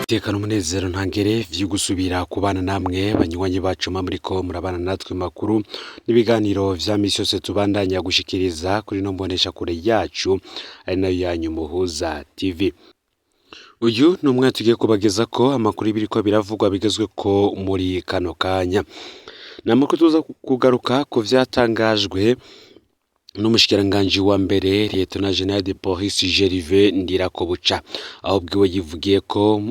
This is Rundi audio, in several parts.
Tekana umunezero ntangere vyo gusubira kubana namwe banywanyi bacu muriko murabana natwe makuru n'ibiganiro vya misi yose tubandanya gushikiriza kuri no mbonesha kure yacu ari nayo yanyu Muhuza TV. Uyu ni umwe tugiye kubageza ko amakuru biriko biravugwa bigezwe ko muri kano kanya. Namakuru tuza kugaruka ku vyatangajwe n'umushikiranganji wa mbere Lieutenant General de Police Gervais Ndirakobuca, aho bwiwe yivugiye ko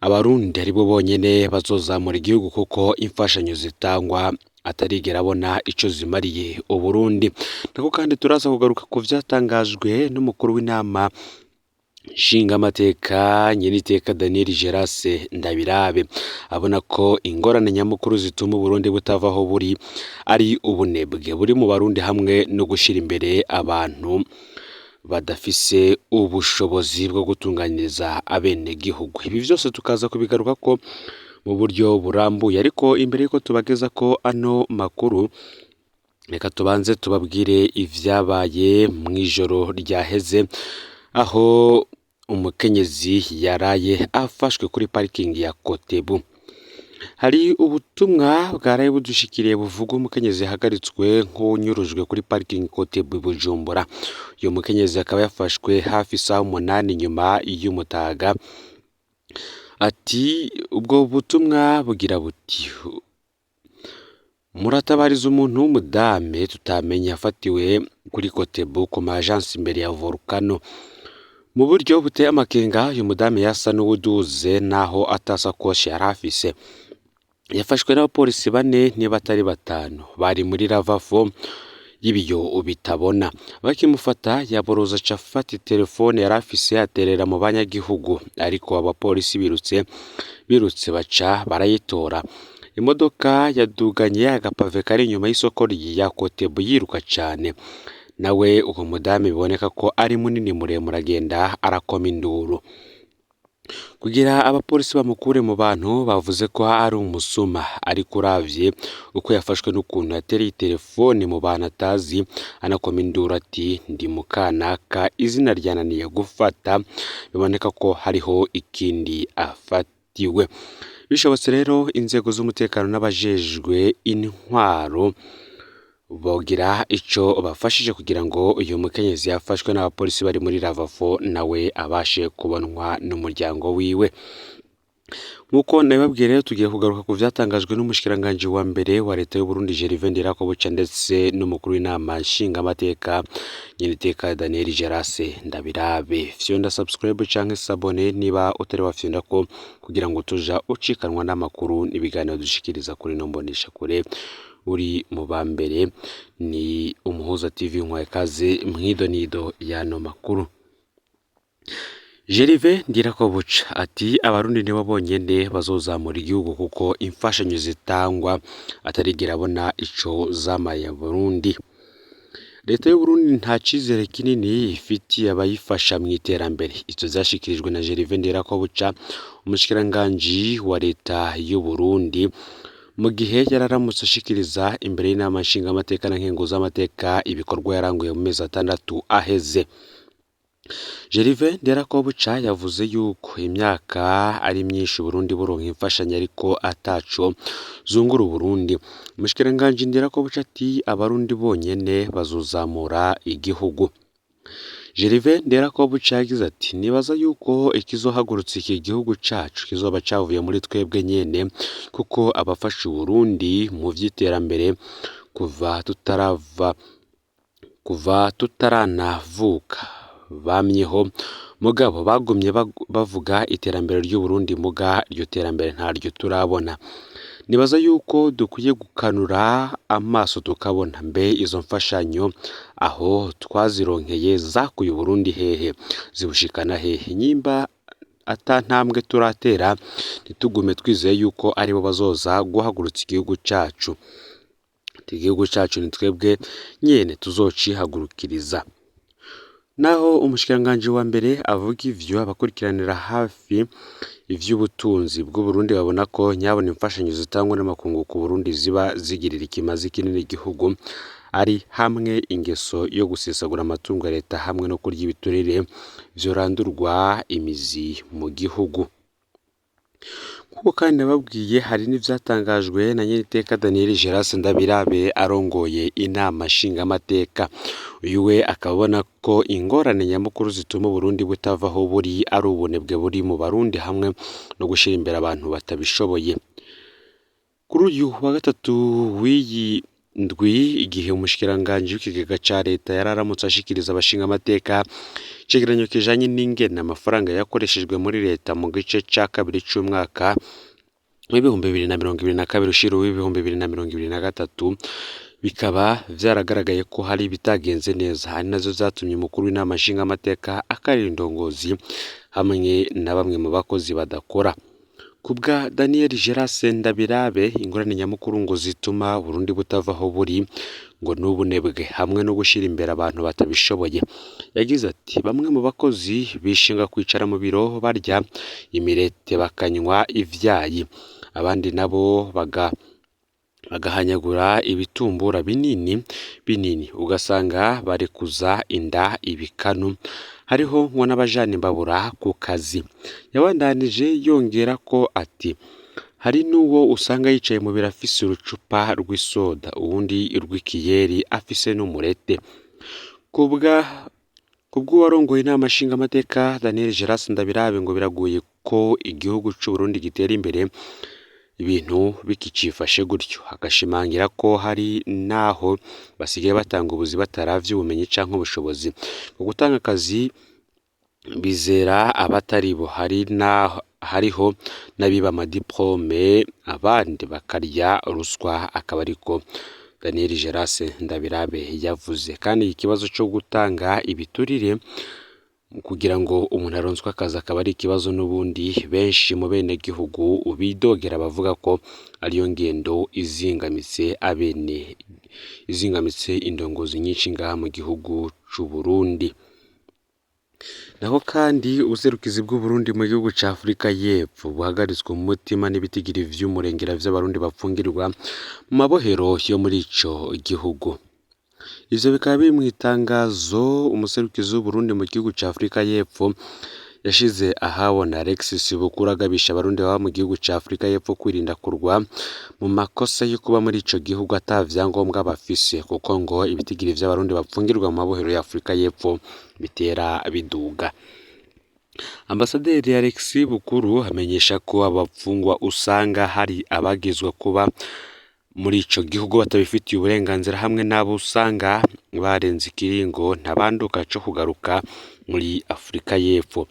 abarundi aribo bonyene bazozamura igihugu kuko imfashanyo zitangwa atarigera abona ico zimariye Uburundi. Nako kandi turaza kugaruka ku vyatangajwe n'umukuru w'inama nshingamateka Nyeniteka Daniel Gerase Ndabirabe, abona ko ingorane nyamukuru zituma Uburundi butavaho buri ari ubunebwe buri mu Barundi hamwe no gushira imbere abantu badafise ubushobozi bwo gutunganiriza abene gihugu. Ibi vyose tukaza kubigaruka ko mu buryo burambuye, ariko imbere yuko tubageza ko ano makuru reka tubanze tubabwire ivyabaye mw'ijoro ryaheze, aho umukenyezi yaraye afashwe kuri parking ya Kotebu. Hari ubutumwa bwaraye budushikiriye buvuga umukenyezi yahagaritswe nk'unyurujwe kuri parking Kotebu Bujumbura. Uyu mukenyezi akaba yafashwe hafi saa 8 nyuma y'umutaga. Ati ubwo butumwa bugira buti: muratabariza umuntu w'umudame tutamenye afatiwe kuri Kotebu ku agence imbere ya Volcano. Mu buryo buteye amakenga uyu mudame yasa n'uwuduze naho atasakoshi yari afise. Yafashwe n'abapolisi 4 niba atari 5 bari muri lavafo y'ibiyo bitabona. Bakimufata yaboroza cafata telefone yari afise aterera mu banyagihugu, ariko abapolisi birutse baca barayitora. Imodoka yaduganye agapave kari inyuma y'isoko ya Kotebu yiruka cane. Nawe uwo mudame biboneka ko ari munini muremure agenda arakoma induru. Kugira abapolisi bamukure mu bantu bavuze ko ari umusuma, ariko uravye uko yafashwe n'ukuntu yatereye telefone mu bantu atazi anakoma induru ati ndi mukanaka izina ryananiye gufata, biboneka ko hariho ikindi afatiwe. Bishobotse rero inzego z'umutekano n'abajejwe intwaro bogira ico bafashije kugira ngo uyu mukenyezi yafashwe n'abapolisi bari muri lavafo nawe abashe kubonwa n'umuryango wiwe. Nkuko nabibabwiye rero tugiye kugaruka ku vyatangajwe n'umushikiranganje wa mbere wa leta y'u Burundi Gervais Ndirakobuca ndetse n'umukuru w'inama nshingamateka Nyeniteka Daniel Gerase Ndabirabe. Fyonda subscribe canke sabone niba utari wafyonda ko kugira ngo tuja ucikanwa n'amakuru n'ibiganiro dushikiriza kuri no mbonesha kure uri mu bambere. Ni Umuhuza TV nkwakaze mwidonido yano makuru. Gervais Ndirakobuca ati abarundi nibo bonyene bazozamura igihugu kuko imfashanyo zitangwa atarigera abona ico zamaye Burundi. Leta y'u Burundi nta cizere kinini ifitiye abayifasha mu iterambere. Izo zashikirijwe na Gervais Ndirakobuca, umushikiranganje wa leta y'u Burundi, mu gihe yararamutse ashikiriza imbere y'inama nshingamateka na nkenguzamateka ibikorwa yaranguye mu mezi 6 aheze. Gervais Ndirakobuca yavuze yuko imyaka ari myinshi Burundi buronka imfashanyo ariko ataco zungura Burundi. Umushikiranganje Ndirakobuca ati abarundi bonyene bazozamura igihugu. Gervais Ndirakobuca yagize ati nibaza yuko ikizohagurutsa iki gihugu cacu kizoba cavuye muri twebwe nyene, kuko abafasha Burundi mu vy'iterambere kuva tutaranavuka bamyeho, mugabo bagumye bavuga iterambere ry'u Burundi, muga iryo terambere ntaryo turabona. Nibaza yuko dukwiye gukanura amaso tukabona mbe izo mfashanyo aho twazironkeye zakuye Burundi hehe, zibushikana hehe. Nyimba atantambwe turatera ntitugume twizeye yuko aribo bazoza guhagurutsa igihugu cacu. Igihugu cacu ni twebwe nyene tuzocihagurukiriza. Naho umushikiranganje wa mbere avuga ivyo, abakurikiranira hafi ivy'ubutunzi bw'u Burundi babona ko nyabona imfashanyo zitangwa n'amakungu ku Burundi ziba zigirira ikimazi kinini igihugu, ari hamwe ingeso yo gusesagura amatungo ya leta hamwe no kurya ibiturire vyorandurwa imizi mu gihugu. Kuko kandi nababwiye hari n'ivyatangajwe na Nyeniteka Daniel Geras Ndabirabe arongoye inama nshingamateka. Uyu we akabona ko ingorane nyamukuru zituma Burundi butavaho buri ari ubunebwe buri mu Barundi hamwe no gushira imbere abantu batabishoboye. Kuri uyu wa gatatu w'iyi ndwi, igihe umushikiranganji w'ikigega ca leta yararamutse ashikiriza abashingamateka icegeranyo kijanye n'ingene amafaranga yakoreshejwe muri leta mu gice ca kabiri c'umwaka w'ibihumbi 2022 ushira w'ibihumbi 2023, bikaba vyaragaragaye ko hari bitagenze neza, ari nazo zatumye umukuru w'inama nshingamateka akarira indongozi hamwe na bamwe mu bakozi badakora. Kubwa Daniel Geras Ndabirabe, ingorane nyamukuru ngo zituma Burundi butavaho buri ngo n'ubunebwe hamwe no gushira imbere abantu batabishoboye. Yagize ati bamwe mu bakozi bishinga kwicara mu biro barya imirete bakanywa ivyayi, abandi nabo bagahanyagura ibitumbura binini ugasanga barekuza inda ibikanu. Hariho ngo n'abajana imbabura ku kazi. Yabandanije yongera ko ati hari n'uwo usanga yicaye mu biro afise urucupa rw'isoda, uwundi rw'ikiyeri afise n'umurete. Kubw'uwarongoye inama nshingamateka Daniel Geras Ndabirabe ngo biragoye ko igihugu c'u Burundi gitera imbere ibintu bikicifashe gutyo, agashimangira ko hari naho basigaye batanga ubuzi bataravye ubumenyi canke ubushobozi bwo gutanga akazi bizera abatari bo. Hariho n'abiba amadiplome abandi bakarya ruswa, akaba ariko Daniel Geras Ndabirabe yavuze. Kandi ikibazo cyo gutanga ibiturire kugira ngo umuntu aronswe akazi akaba ari ikibazo n'ubundi benshi mu bene gihugu bidogera bavuga ko ariyo ngendo izingamitse indongozi nyinshi ngaha mu gihugu c'u Burundi. Naho kandi ubuserukizi bw'u Burundi mu gihugu ca Afrika y'Epfo buhagaritswe mu mutima n'ibitigiri vy'umurengera vy'abarundi bapfungirwa mu mabohero yo muri ico gihugu. Ivyo bikaba biri mw'itangazo umuserukizi w'u Burundi mu gihugu ca Afrika y'Epfo yashize ahabona. Alexis Bukuru agabisha abarundi baba mu gihugu ca Afrika y'Epfo kwirinda kurwa mu makosa yo kuba muri ico gihugu ata vyangombwa bafise, kuko ngo ibitigiri vy'abarundi bapfungirwa mu mabohero ya Afrika y'Epfo bitera biduga. Ambasaderi Alexis Bukuru amenyesha ko abapfungwa usanga hari abagizwe kuba muri ico gihugu batabifitiye uburenganzira hamwe n'abo usanga barenze ikiringo ntabanduka co kugaruka muri Afrika y'Epfo.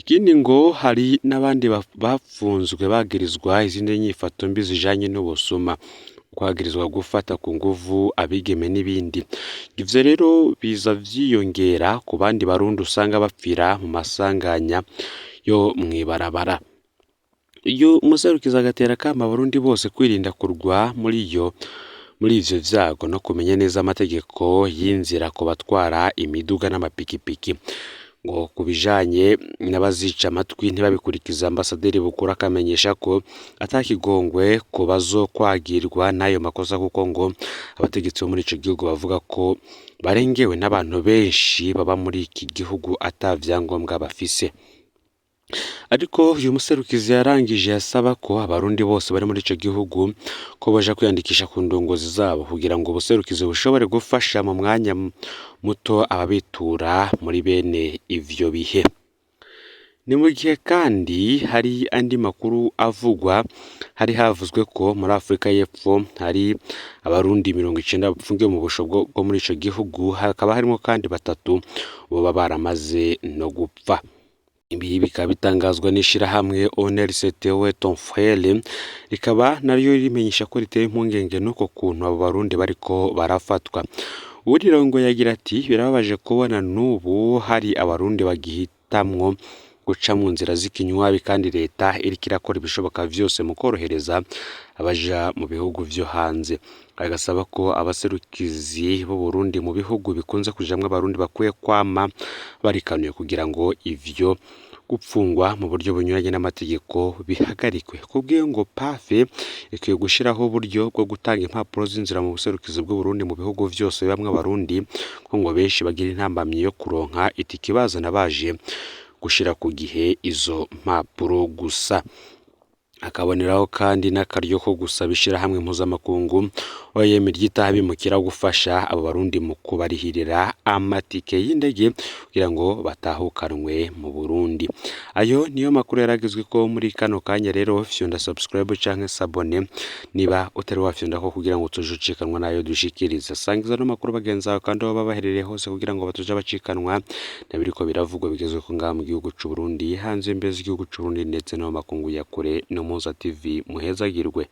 Ikindi ngo hari n'abandi bafunzwe bagirizwa izindi nyifato mbi zijanye n'ubusuma, kwagirizwa gufata ku nguvu abigeme n'ibindi. Ivyo rero biza vyiyongera ku bandi barundi usanga bapfira mu masanganya yo mw'ibarabara. Iyo umuserukizi agatera kama abarundi bose kwirinda kurwa muri ivyo vyago no kumenya neza amategeko y'inzira ku batwara imiduga n'amapikipiki. Ngo kubijanye n'abazica amatwi ntibabikurikiza, Ambasaderi Bukuru akamenyesha ko atakigongwe ko bazokwagirwa n'ayo makosa, kuko ngo abategetsi bo muri ico gihugu bavuga ko barengewe n'abantu benshi baba muri iki gihugu ata vyangombwa bafise. Ariko uyu muserukizi yarangije asaba ko abarundi bose bari muri ico gihugu ko baja kwiyandikisha ku ndongozi zabo kugira ngo ubuserukizi bushobore gufasha mu mwanya muto ababitura muri bene ivyo bihe. Ni mu gihe kandi hari andi makuru avugwa, hari havuzwe ko muri Afrika y'Epfo hari abarundi 90 bapfungiwe mu busho bwo muri ico gihugu, hakaba harimo kandi 3 boba baramaze no gupfa. Ibi bikaba bitangazwa n'ishirahamwe ONLCTO ton frère, rikaba naryo rimenyesha ko riteye impungenge nuko kuntu abo barundi bariko barafatwa. Urirongo yagira ati birababaje kubona n'ubu hari abarundi bagihitamwo guca mu nzira z'ikinywabi, kandi leta iriko irakora ibishoboka vyose mu korohereza abaja mu bihugu vyo hanze. Agasaba ko abaserukizi b'u Burundi mu bihugu bikunze kujamwo abarundi bakwiye kwama barikanuye kugira ngo ivyo gupfungwa mu buryo bunyuranye n'amategeko bihagarikwe. Kubwiye ngo PAFE ikwiye gushiraho uburyo bwo gutanga impapuro z'inzira mu buserukizi bw'u Burundi mu bihugu vyose bamwe abarundi, ko ngo benshi bagira intambamyi yo kuronka itike bazana baje gushira ku gihe izo mpapuro gusa. akaboneraho kandi n'akaryo ko gusaba ishirahamwe mpuzamakungu OIM ryitaho abimukira gufasha abo barundi mu kubarihirira amatike y'indege kugira ngo batahukanwe mu Burundi. Ayo niyo makuru yaragizwe ko muri kano kanya rero fyonda subscribe canke sabone niba utari wafyonda ko kugira ngo tujucikanwa nayo dushikiriza. Sangiza no makuru bagenza kandi baba baherereye hose kugira ngo batuja bacikanwa nabiriko biravugwa bigezwe ko ngaha mu gihugu c'u Burundi hanze mbeze igihugu c'u Burundi ndetse no makungu ya kure no Muza TV muhezagirwe.